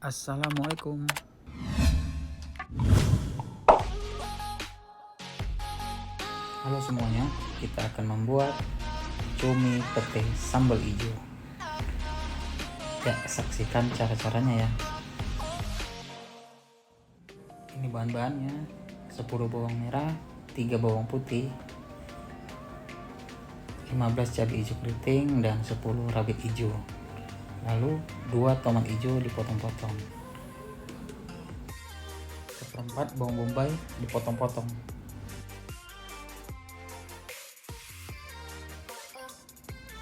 Assalamualaikum. Halo semuanya, kita akan membuat cumi pete sambal hijau. Ya, saksikan cara-caranya ya. Ini bahan-bahannya: 10 bawang merah, 3 bawang putih, 15 cabai hijau keriting, dan 10 rabit hijau. Lalu 2 tomat hijau dipotong-potong. Seperempat bawang bombay dipotong-potong.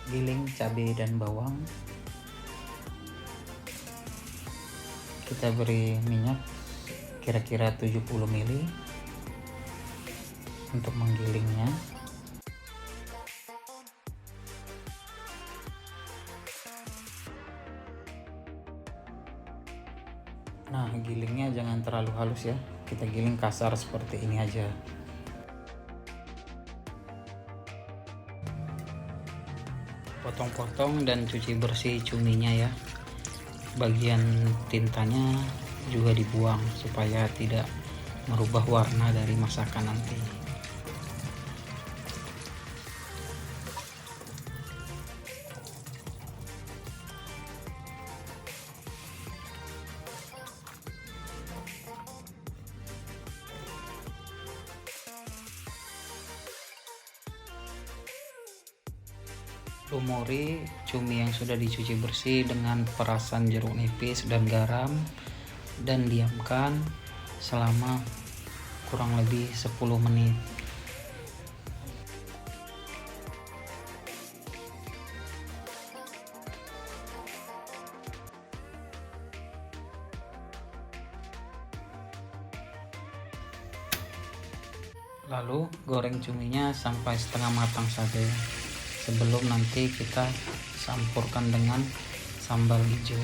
Giling cabai dan bawang. Kita beri minyak kira-kira 70 ml untuk menggilingnya. Nah, gilingnya jangan terlalu halus ya, kita giling kasar seperti ini aja. Potong-potong dan cuci bersih cuminya ya. Bagian tintanya juga dibuang supaya tidak merubah warna dari masakan nanti. Lumuri cumi yang sudah dicuci bersih dengan perasan jeruk nipis dan garam, dan diamkan selama kurang lebih 10 menit. Lalu goreng cuminya sampai setengah matang saja sebelum nanti kita campurkan dengan sambal hijau.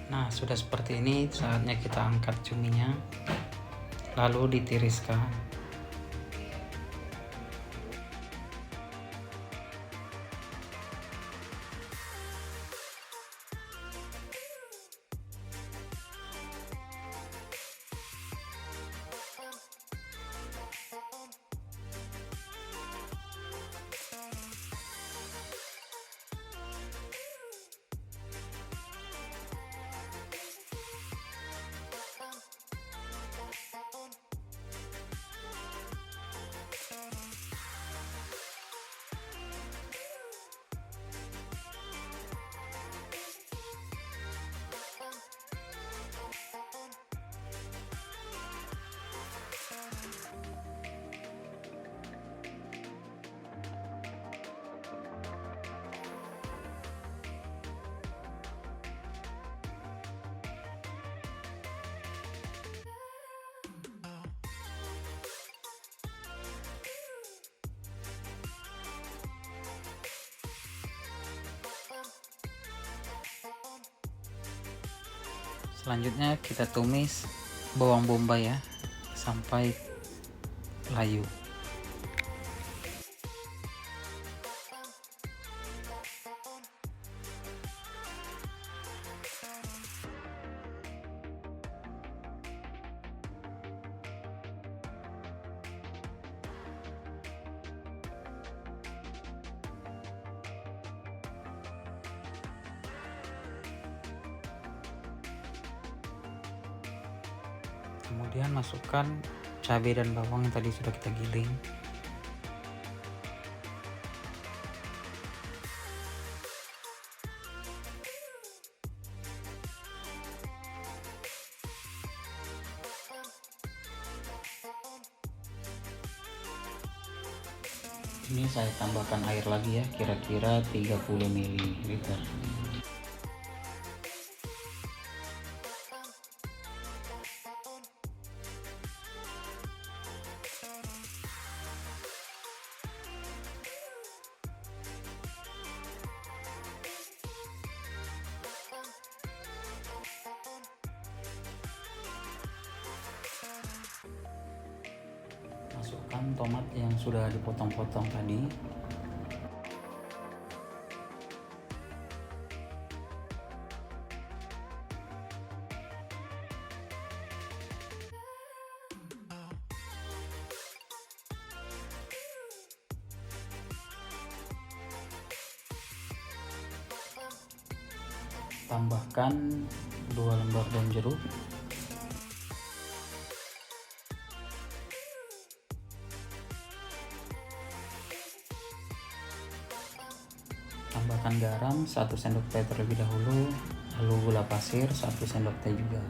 Nah, sudah seperti ini, saatnya kita angkat cuminya, lalu ditiriskan. Selanjutnya kita tumis bawang bombay ya sampai layu. Kemudian masukkan cabai dan bawang yang tadi sudah kita giling. Ini saya tambahkan air lagi ya, kira-kira 30 ml. tomat yang sudah dipotong-potong tadi. Tambahkan 2 lembar daun jeruk, tambahkan garam 1 sendok teh terlebih dahulu, lalu gula pasir 1 sendok teh juga.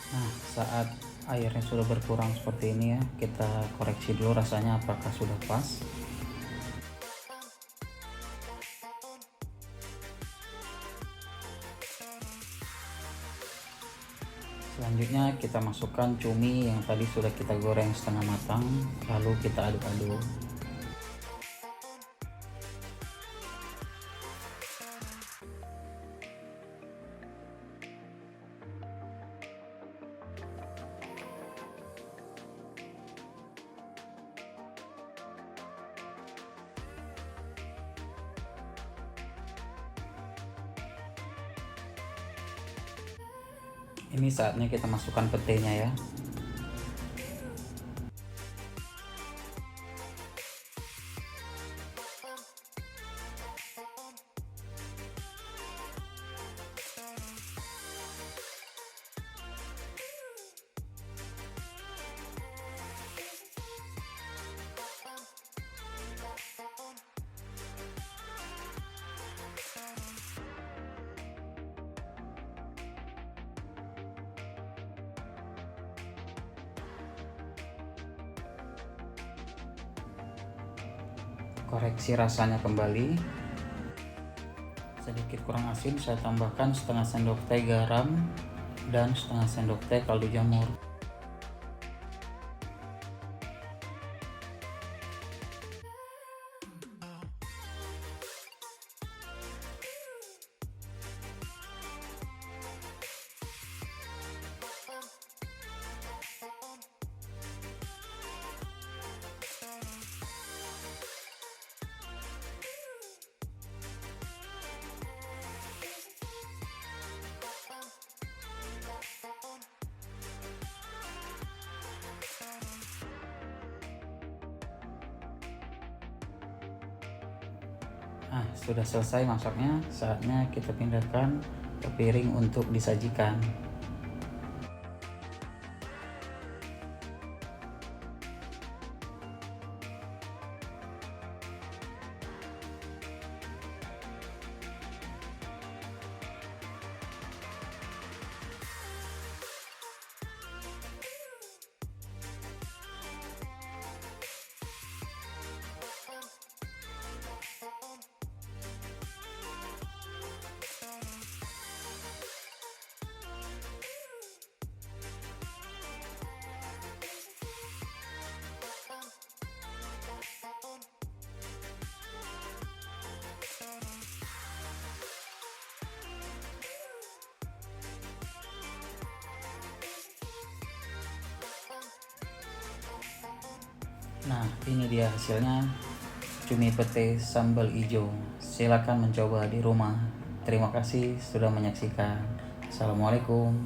Nah, saat airnya sudah berkurang seperti ini ya, kita koreksi dulu rasanya apakah sudah pas. Selanjutnya kita masukkan cumi yang tadi sudah kita goreng setengah matang, lalu kita aduk-aduk. Ini saatnya kita masukkan petenya ya. Koreksi rasanya kembali. Sedikit kurang asin, saya tambahkan setengah sendok teh garam dan setengah sendok teh kaldu jamur. Nah, sudah selesai masaknya, saatnya kita pindahkan ke piring untuk disajikan. Nah, ini dia hasilnya, cumi pete sambal hijau. Silakan mencoba di rumah. Terima kasih sudah menyaksikan. Assalamualaikum.